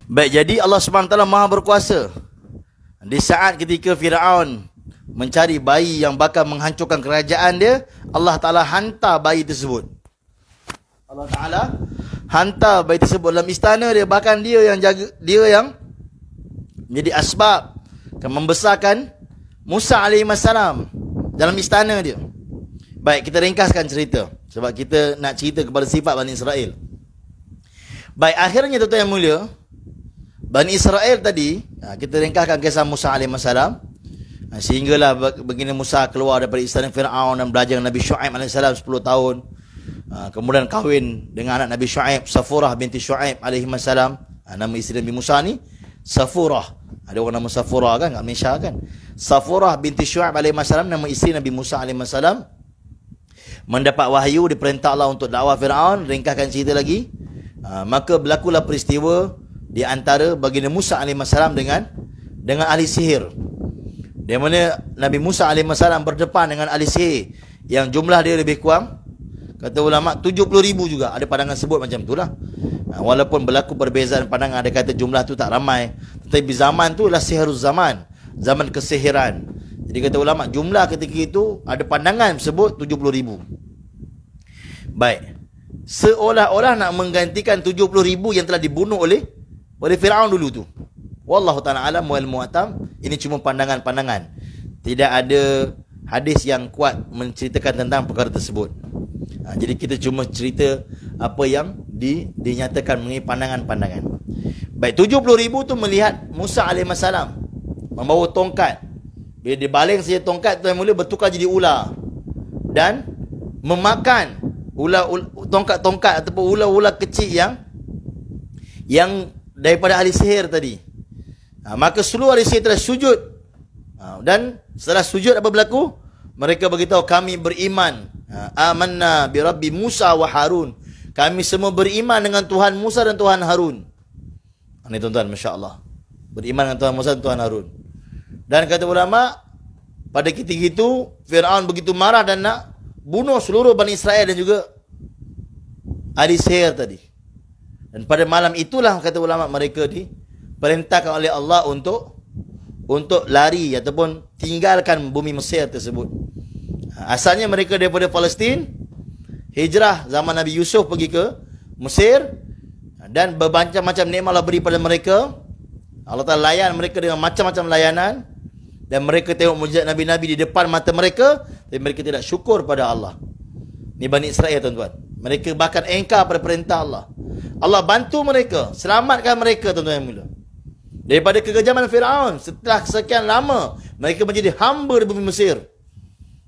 Baik, jadi Allah SWT Maha berkuasa. Di saat ketika Firaun mencari bayi yang bakal menghancurkan kerajaan dia, Allah Ta'ala hantar bayi tersebut. Allah Ta'ala hantar bayi tersebut dalam istana dia. Bahkan dia yang jaga, dia yang menjadi asbab membesarkan Musa AS dalam istana dia. Baik, kita ringkaskan cerita sebab kita nak cerita kepada sifat Bani Israel. Baik, akhirnya tuan-tuan yang mulia, Bani Israel tadi, kita ringkaskan kisah Musa AS. Sehinggalah baginda Musa keluar daripada istana Fir'aun dan belajar dengan Nabi Syuaib AS 10 tahun. Kemudian kahwin dengan anak Nabi Syuaib, Safurah binti Syuaib AS. Nama isteri Nabi Musa ni Safurah. Ada orang nama Safurah kan kat Malaysia kan. Safurah binti Syuaib AS nama isteri Nabi Musa AS. Mendapat wahyu, diperintah Allah untuk dakwah Fir'aun. Ringkaskan cerita lagi. Maka berlakulah peristiwa di antara baginda Musa AS dengan ahli sihir. Di mana Nabi Musa AS berdepan dengan ahli sihir yang jumlah dia lebih kurang, kata ulama 70,000 juga. Ada pandangan sebut macam itulah. Walaupun berlaku perbezaan pandangan, ada kata jumlah tu tak ramai, tetapi zaman tu adalah sihiruz zaman, zaman kesihiran. Jadi kata ulama jumlah ketika itu ada pandangan sebut 70,000. Baik, seolah-olah nak menggantikan 70,000 yang telah dibunuh oleh Firaun dulu tu. Wallahu ta'ala alam wal mu'tam. Ini cuma pandangan-pandangan. Tidak ada hadis yang kuat menceritakan tentang perkara tersebut. Jadi kita cuma cerita apa yang dinyatakan mengenai pandangan-pandangan. Baik, 70,000 tu melihat Musa AS membawa tongkat. Bila dia baling saja tongkat tu yang mulia bertukar jadi ular dan memakan tongkat-tongkat ataupun ular-ular kecil yang daripada ahli sihir tadi. Maka seluruh ahli sihir telah sujud. Dan setelah sujud apa berlaku? Mereka beritahu, kami beriman. Amanna bi Rabbi Musa wa Harun. Kami semua beriman dengan Tuhan Musa dan Tuhan Harun. Ini tuan-tuan, Masya Allah. Beriman dengan Tuhan Musa dan Tuhan Harun. Dan kata ulama, pada ketika itu Fir'aun begitu marah dan nak bunuh seluruh Bani Israel dan juga ahli sihir tadi. Dan pada malam itulah kata ulama mereka diperintahkan oleh Allah untuk lari ataupun tinggalkan bumi Mesir tersebut. Asalnya mereka daripada Palestin, hijrah zaman Nabi Yusuf pergi ke Mesir, dan bermacam-macam nikmat Allah beri pada mereka. Allah Ta'ala layan mereka dengan macam-macam layanan, dan mereka tengok mujizat Nabi-Nabi di depan mata mereka, tapi mereka tidak syukur pada Allah. Ini Bani Israel tuan-tuan. Mereka bahkan engkar pada perintah Allah. Allah bantu mereka, selamatkan mereka tuan-tuan yang mulia daripada kekejaman Firaun. Setelah sekian lama mereka menjadi hamba di bumi Mesir.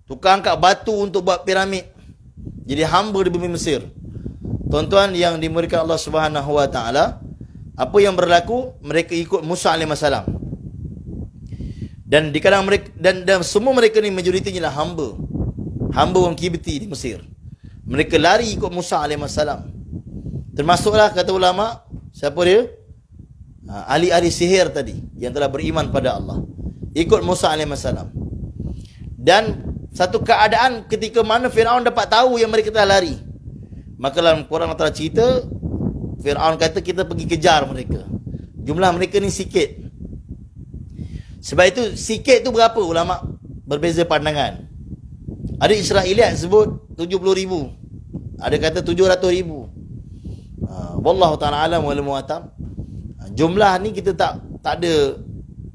Tukang angkat batu untuk buat piramid, jadi hamba di bumi Mesir. Tuan-tuan yang dimuliakan Allah Subhanahu wa taala, apa yang berlaku? Mereka ikut Musa AS. Dan di kalangan mereka dan semua mereka ni majoritinya lah hamba orang Kibti di Mesir. Mereka lari ikut Musa AS. Termasuklah kata ulama, siapa dia? Ahli-ahli sihir tadi yang telah beriman pada Allah, ikut Musa AS. Dan satu keadaan ketika mana Firaun dapat tahu yang mereka telah lari, maka dalam Quran Allah cerita, Firaun kata kita pergi kejar mereka. Jumlah mereka ni sikit. Sebab itu sikit tu berapa? Ulama berbeza pandangan. Ada Israeliat sebut 70,000, ada kata 700,000. Wallahu ta'ala alam wal mu'tam. Jumlah ni kita tak ada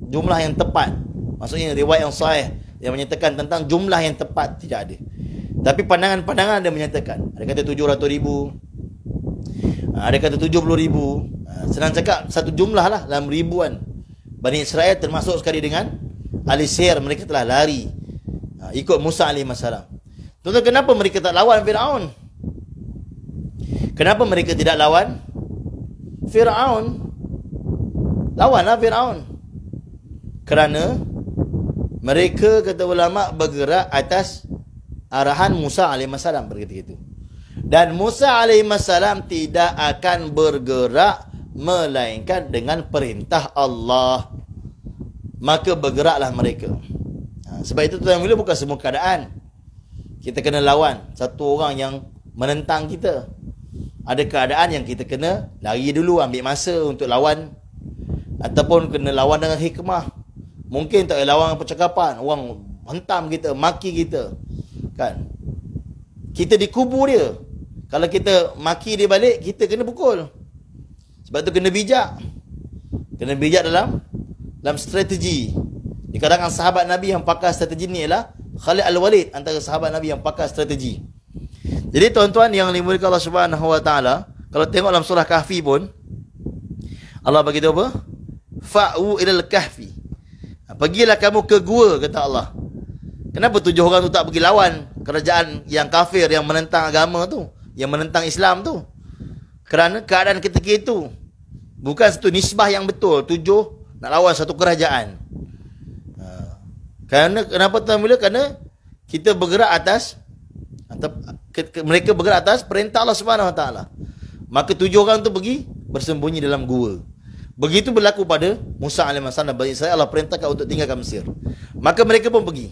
jumlah yang tepat. Maksudnya riwayat yang sahih yang menyatakan tentang jumlah yang tepat tidak ada. Tapi pandangan-pandangan ada menyatakan. Ada kata 700,000, ada kata 70,000. Senang cakap satu jumlah lah dalam ribuan. Bani Israel termasuk sekali dengan ahli sihir, mereka telah lari ikut Musa AS. Tuan-tuan, kenapa mereka tak lawan Firaun? Kenapa mereka tidak lawan Firaun? Lawanlah Firaun. Kerana mereka kata ulama bergerak atas arahan Musa AS berkata itu. Dan Musa AS tidak akan bergerak melainkan dengan perintah Allah. Maka bergeraklah mereka. Sebab itu tuan-tuan mulia, bukan semua keadaan kita kena lawan satu orang yang menentang kita. Ada keadaan yang kita kena lari dulu, ambil masa untuk lawan Ataupun kena lawan dengan hikmah. Mungkin tak boleh lawan dengan percakapan. Orang hentam kita, maki kita. Kan? Kita dikubur dia. Kalau kita maki dia balik, kita kena pukul. Sebab tu kena bijak. Kena bijak dalam strategi. Di kalangan sahabat Nabi yang pakar strategi ni ialah Khalid Al-Walid, antara sahabat Nabi yang pakar strategi. Jadi tuan-tuan yang dimuliakan Allah Subhanahu Wa Taala, kalau tengok dalam surah Kahfi pun Allah bagi tahu apa? Fa'u ilal kahfi. Pergilah kamu ke gua, kata Allah. Kenapa 7 orang tu tak pergi lawan kerajaan yang kafir, yang menentang agama tu, yang menentang Islam tu? Kerana keadaan ketika itu bukan satu nisbah yang betul, 7 nak lawan satu kerajaan. Kenapa tuan-tuan? Kerana kita bergerak atas mereka bergerak atas perintah Allah Subhanahu Wa Taala. Maka 7 orang tu pergi bersembunyi dalam gua. Begitu berlaku pada Musa alaihissalam dan Bani Israil. Allah perintahkan untuk tinggalkan Mesir. Maka mereka pun pergi.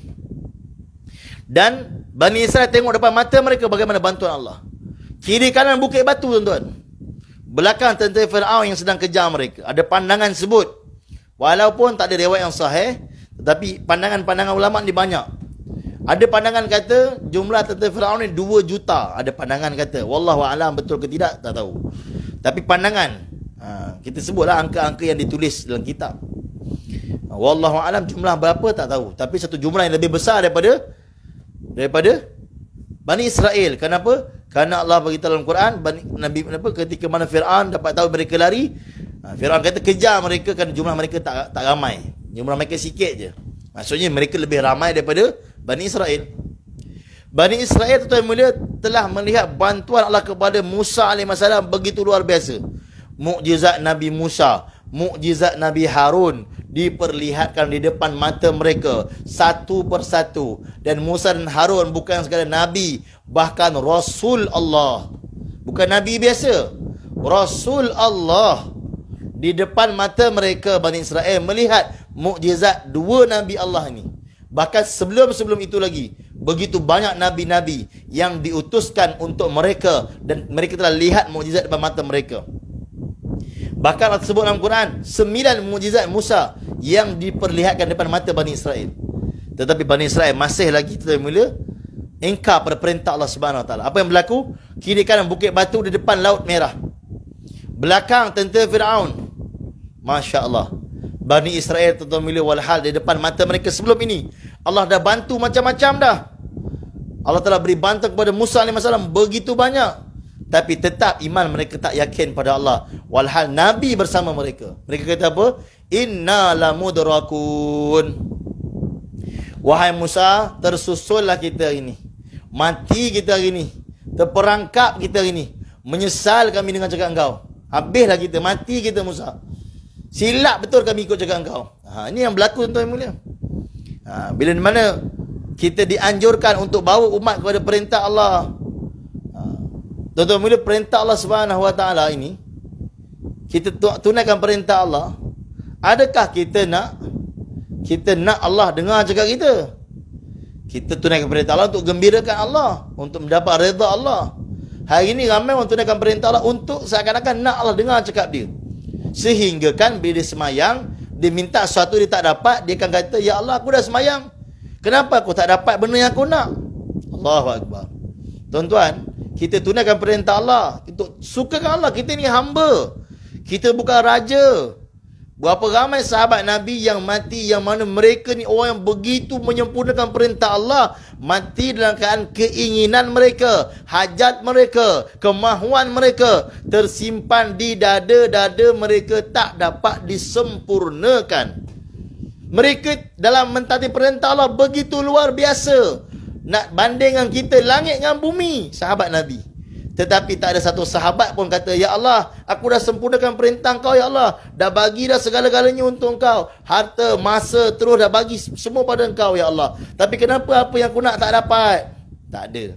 Dan Bani Israil tengok depan mata mereka bagaimana bantuan Allah. Kiri kanan bukit batu, tuan-tuan. Belakang tentera Fir'aun yang sedang kejar mereka. Ada pandangan sebut. Walaupun tak ada riwayat yang sahih, tetapi pandangan-pandangan ulama ni banyak. Ada pandangan kata jumlah tentera Fir'aun ni 2 juta. Ada pandangan kata. Wallahu a'lam, betul ke tidak tak tahu. Tapi pandangan, kita sebutlah angka-angka yang ditulis dalam kitab. Wallahu a'lam jumlah berapa tak tahu. Tapi satu jumlah yang lebih besar daripada Bani Israel. Kenapa? Kerana Allah beritahu dalam Quran, Nabi ketika mana Fir'aun dapat tahu mereka lari, Fir'aun kata kejar mereka kerana jumlah mereka tak ramai. Jumlah mereka sikit je. Maksudnya mereka lebih ramai daripada Bani Israel. Bani Israel, tuan-tuan mulia, telah melihat bantuan Allah kepada Musa alaihissalam begitu luar biasa. Mukjizat Nabi Musa, mukjizat Nabi Harun diperlihatkan di depan mata mereka satu persatu. Dan Musa dan Harun bukan sekadar Nabi, bahkan Rasul Allah. Bukan Nabi biasa, Rasul Allah. Di depan mata mereka Bani Israel melihat mukjizat 2 Nabi Allah ini. Bahkan sebelum itu lagi, begitu banyak Nabi-Nabi yang diutuskan untuk mereka, dan mereka telah lihat mukjizat depan mata mereka. Bahkan Allah sebut dalam Quran 9 mukjizat Musa yang diperlihatkan depan mata Bani Israel. Tetapi Bani Israel masih lagi mula ingkar pada perintah Allah Subhanahu Wa Taala. Apa yang berlaku? Kiri kanan bukit batu, di depan Laut Merah. Belakang tentera Fir'aun. Masya Allah. Bani Israel, tuan-tuan mulia, walhal di depan mata mereka sebelum ini Allah dah bantu macam-macam dah. Allah telah beri bantuan kepada Musa alaihissalam begitu banyak. Tapi tetap iman mereka tak yakin pada Allah. Walhal Nabi bersama mereka. Mereka kata apa? Inna lamudrakun. Wahai Musa, tersusullah kita hari ini. Mati kita hari ini. Terperangkap kita hari ini. Menyesal kami dengan cakap engkau. Habislah kita, mati kita Musa. Silap betul kami ikut cakap engkau. Ini yang berlaku, tuan-tuan mulia. Bila mana kita dianjurkan untuk bawa umat kepada perintah Allah. Tuan-tuan mulia, perintah Allah Subhanahu Wa Taala ini, kita tunaikan perintah Allah. Adakah kita nak Allah dengar cakap kita? Kita tunaikan perintah Allah untuk gembirakan Allah, untuk mendapat redha Allah. Hari ini ramai orang tunaikan perintah Allah untuk seakan-akan nak Allah dengar cakap dia. Sehingga kan bila dia semayang, dia minta sesuatu dia tak dapat, dia akan kata, ya Allah, aku dah semayang, kenapa aku tak dapat benda yang aku nak? Allahu Akbar. Tuan-tuan, kita tunaikan perintah Allah untuk sukakan Allah. Kita ni hamba, kita bukan raja. Berapa ramai sahabat Nabi yang mati, yang mana mereka ni orang yang begitu menyempurnakan perintah Allah, mati dalam keadaan keinginan mereka, hajat mereka, kemahuan mereka tersimpan di dada-dada mereka, tak dapat disempurnakan. Mereka dalam mentaati perintah Allah begitu luar biasa. Nak bandingkan kita langit dengan bumi, sahabat Nabi. Tetapi tak ada satu sahabat pun kata, ya Allah, aku dah sempurnakan perintah Engkau, ya Allah. Dah bagi dah segala-galanya untuk Engkau. Harta, masa, terus dah bagi semua pada Engkau, ya Allah. Tapi kenapa apa yang aku nak tak dapat? Tak ada.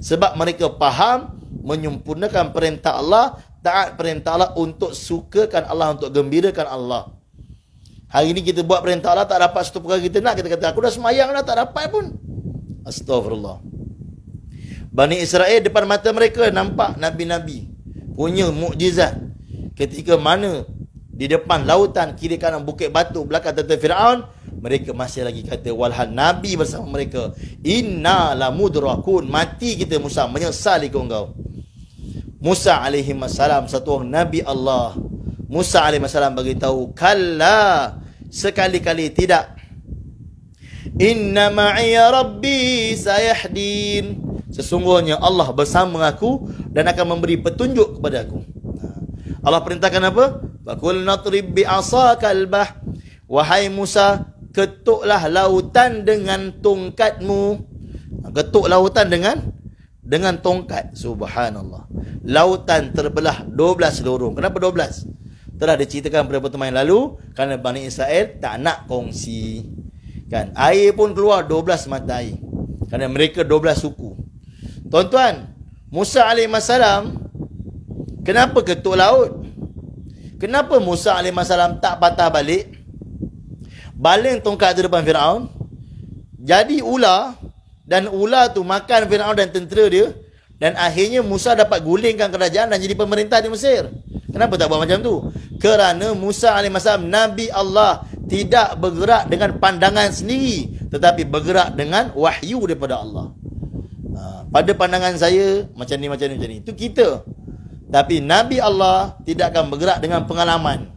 Sebab mereka faham menyempurnakan perintah Allah, taat perintah Allah untuk sukakan Allah, untuk gembirakan Allah. Hari ini kita buat perintah Allah, tak dapat satu perkara kita nak, kita kata, aku dah semayang dah, tak dapat pun. Astaghfirullah. Bani Israel depan mata mereka nampak Nabi-Nabi punya mukjizat. Ketika mana di depan lautan, kiri kanan bukit batu, belakang tentera Firaun, mereka masih lagi kata walhal Nabi bersama mereka, inna lamudrakun, mati kita Musa, menyesal ikut engkau. Musa alaihi salam, satu orang Nabi Allah. Musa alaihi salam beritahu, kalla, sekali-kali tidak. Inna ma'iya rabbi sayahdin, sesungguhnya Allah bersama aku dan akan memberi petunjuk kepada aku. Allah perintahkan apa? Faqul natrib bi'asakal bah, wahai Musa, ketuklah lautan dengan tongkatmu. Ketuk lautan dengan tongkat. Subhanallah. Lautan terbelah 12 lorong. Kenapa 12? Telah diceritakan pada pertemuan yang lalu, kerana Bani Israel tak nak kongsi. Kan? Air pun keluar 12 mata air. Kerana mereka 12 suku. Tuan-tuan, Musa alaihissalam kenapa ketuk laut? Kenapa Musa alaihissalam tak patah balik? Baling tongkat di depan Firaun. Jadi ular, dan ular tu makan Firaun dan tentera dia, dan akhirnya Musa dapat gulingkan kerajaan dan jadi pemerintah di Mesir. Kenapa tak buat macam tu? Kerana Musa alaihissalam Nabi Allah, tidak bergerak dengan pandangan sendiri, tetapi bergerak dengan wahyu daripada Allah. Pada pandangan saya macam ni, macam ni, macam ni. Itu kita. Tapi Nabi Allah tidak akan bergerak dengan pengalaman.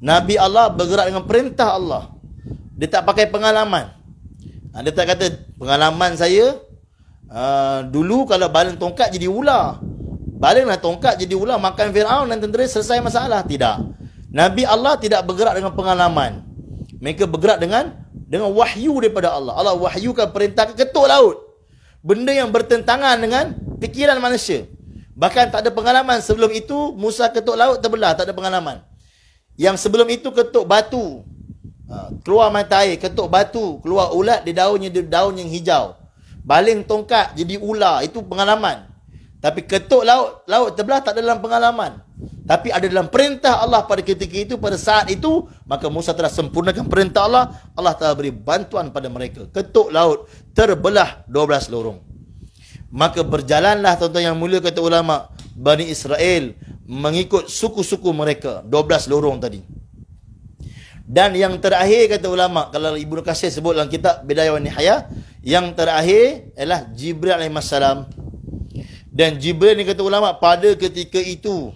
Nabi Allah bergerak dengan perintah Allah. Dia tak pakai pengalaman. Dia tak kata pengalaman saya dulu kalau baling tongkat jadi ular. Balinglah tongkat jadi ular, makan Firaun dan tentera, selesai masalah. Tidak. Nabi Allah tidak bergerak dengan pengalaman. Mereka bergerak dengan wahyu daripada Allah. Allah wahyukan perintah ketuk laut. Benda yang bertentangan dengan fikiran manusia. Bahkan tak ada pengalaman. Sebelum itu Musa ketuk laut terbelah, tak ada pengalaman. Yang sebelum itu ketuk batu, keluar mata air. Ketuk batu, keluar ulat di daun yang hijau. Baling tongkat jadi ular, itu pengalaman. Tapi ketuk laut terbelah tak ada dalam pengalaman. Tapi ada dalam perintah Allah pada ketika itu, pada saat itu. Maka Musa telah sempurnakan perintah Allah. Allah telah beri bantuan pada mereka. Ketuk laut terbelah 12 lorong. Maka berjalanlah, tuan-tuan yang mulia, kata ulama, Bani Israel mengikut suku-suku mereka, 12 lorong tadi. Dan yang terakhir, kata ulama, kalau Ibnu Katsir sebut dalam kitab Bidayah wa Nihayah, yang terakhir ialah Jibril alaihissalam. Dan Jibril ni, kata ulama, pada ketika itu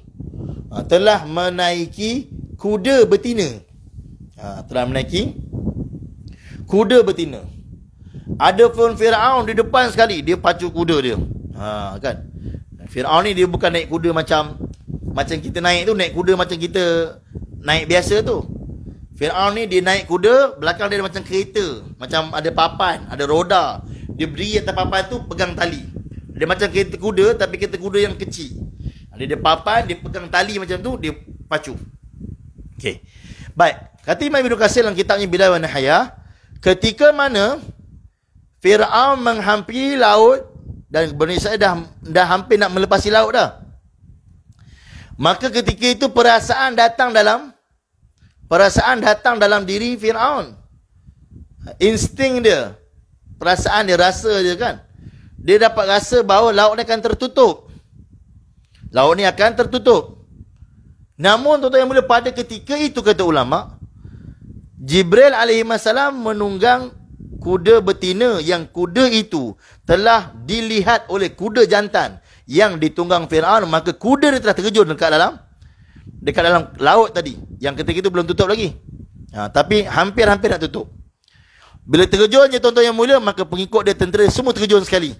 telah menaiki kuda betina. Telah menaiki kuda betina. Ada pun Firaun di depan sekali, dia pacu kuda dia. Kan? Firaun ni dia bukan naik kuda macam kita naik tu, naik kuda macam kita naik biasa tu. Firaun ni dia naik kuda, belakang dia macam kereta, macam ada papan, ada roda. Dia berdiri atas papan tu, pegang tali. Dia macam kereta kuda, tapi kereta kuda yang kecil. Dia ada papan, dia pegang tali macam tu, dia pacu. Okey. Baik, kata Imam Ibnu Katsir dalam kitabnya Bidayah wa Nihayah, ketika mana Firaun menghampiri laut dan Bani Israil dah hampir nak melepasi laut dah. Maka ketika itu perasaan datang dalam diri Firaun. Insting dia, perasaan dia, rasa dia kan. Dia dapat rasa bahawa laut ni akan tertutup. Laut ni akan tertutup. Namun tuan-tuan yang mulia, pada ketika itu, kata ulama, Jibril alaihissalam menunggang kuda betina, yang kuda itu telah dilihat oleh kuda jantan yang ditunggang Firaun. Maka kuda dia telah terjun dekat dalam laut tadi, yang ketika itu belum tutup lagi. Tapi hampir-hampir nak tutup. Bila terjun je, tuan-tuan yang mulia, maka pengikut dia, tentera semua terjun sekali.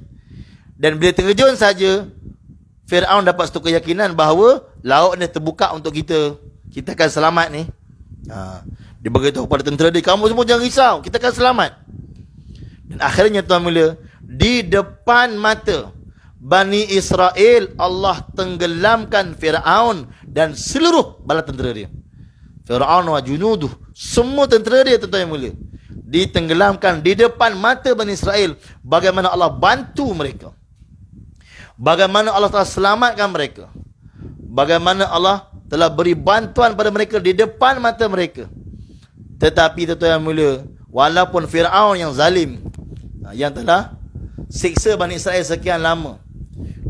Dan bila terjun saja, Firaun dapat satu keyakinan bahawa laut ni terbuka untuk kita. Kita akan selamat ni. Dia beritahu kepada tentera dia, kamu semua jangan risau, kita akan selamat. Dan akhirnya, tuan mulia, di depan mata Bani Israel, Allah tenggelamkan Firaun dan seluruh bala tentera dia. Firaun wa junuduh, semua tentera dia, tuan-tuan yang mulia, ditenggelamkan di depan mata Bani Israel. Bagaimana Allah bantu mereka, bagaimana Allah telah selamatkan mereka, bagaimana Allah telah beri bantuan pada mereka di depan mata mereka. Tetapi tuan-tuan yang mulia, walaupun Firaun yang zalim, yang telah siksa Bani Israel sekian lama,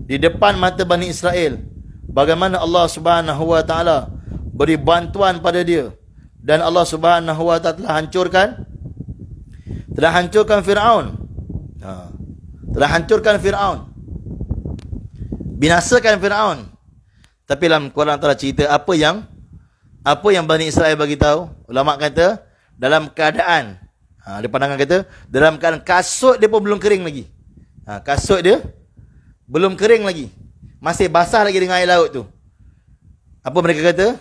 di depan mata Bani Israel, bagaimana Allah Subhanahu wa taala beri bantuan pada dia. Dan Allah Subhanahu wa taala telah hancurkan Firaun. Telah hancurkan Firaun. Binasakan Firaun. Tapi dalam Quran telah cerita apa yang Bani Israel bagi tahu. Ulama kata dalam keadaan ada pandangan kata dalam keadaan kasut dia pun belum kering lagi. Kasut dia belum kering lagi. Masih basah lagi dengan air laut tu. Apa mereka kata?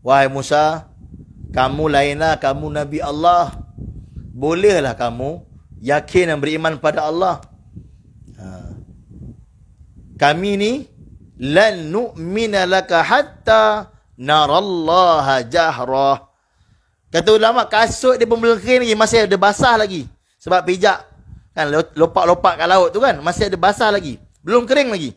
Wahai Musa, kamu lainlah, kamu Nabi Allah. Bolehlah kamu yakin dan beriman pada Allah. Kami ni lan nu'mina laka hatta narallaha jahrah. Kata ulama, kasut dia pun belum kering lagi, masih ada basah lagi. Sebab pijak kan lopak-lopak kat laut tu kan, masih ada basah lagi. Belum kering lagi.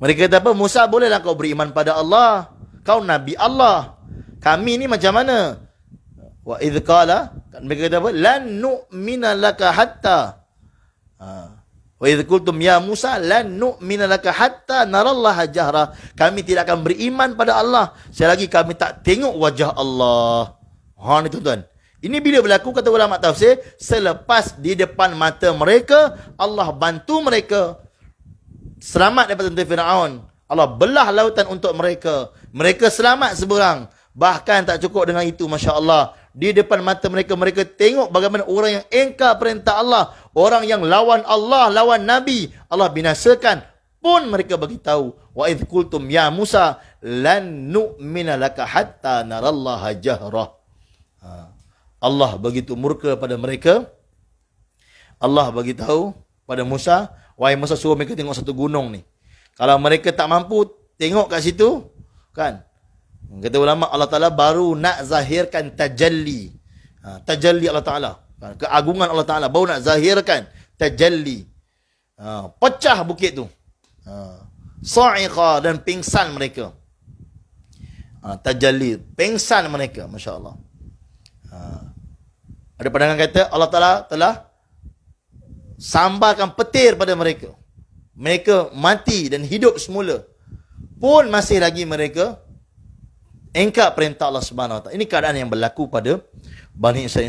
Mereka kata apa? Musa, bolehlah kau beriman pada Allah. Kau Nabi Allah. Kami ni macam mana? Wa idh qala, mereka kata apa? Lan nu'mina laka hatta. Wa idh qultum ya Musa lan nu'mina laka hatta narallaha jahra. Kami tidak akan beriman pada Allah selagi kami tak tengok wajah Allah. Ni tuan-tuan. Ini bila berlaku, kata ulama tafsir, selepas di depan mata mereka Allah bantu mereka selamat daripada tentera Firaun. Allah belah lautan untuk mereka. Mereka selamat seberang. Bahkan tak cukup dengan itu, masya-Allah. Di depan mata mereka, mereka tengok bagaimana orang yang ingkar perintah Allah, orang yang lawan Allah, lawan Nabi, Allah binasakan. Pun mereka bagi tahu, wa idh qultum ya Musa lan nu'mina laka hatta narallaha jahrah. Allah begitu murka pada mereka. Allah bagi tahu pada Musa, wahai Musa, suruh mereka tengok satu gunung ni. Kalau mereka tak mampu tengok kat situ, kan? Kata ulama, Allah Ta'ala baru nak zahirkan tajalli. Tajalli Allah Ta'ala. Keagungan Allah Ta'ala. Baru nak zahirkan tajalli. Pecah bukit tu. Sa'iqa, dan pingsan mereka. Tajalli. Pingsan mereka. Masya Allah. Ada pandangan kata Allah Ta'ala telah sambarkan petir pada mereka. Mereka mati dan hidup semula. Pun masih lagi mereka ingkar perintah Allah Subhanahu Wa Taala. Ini keadaan yang berlaku pada Bani Israel.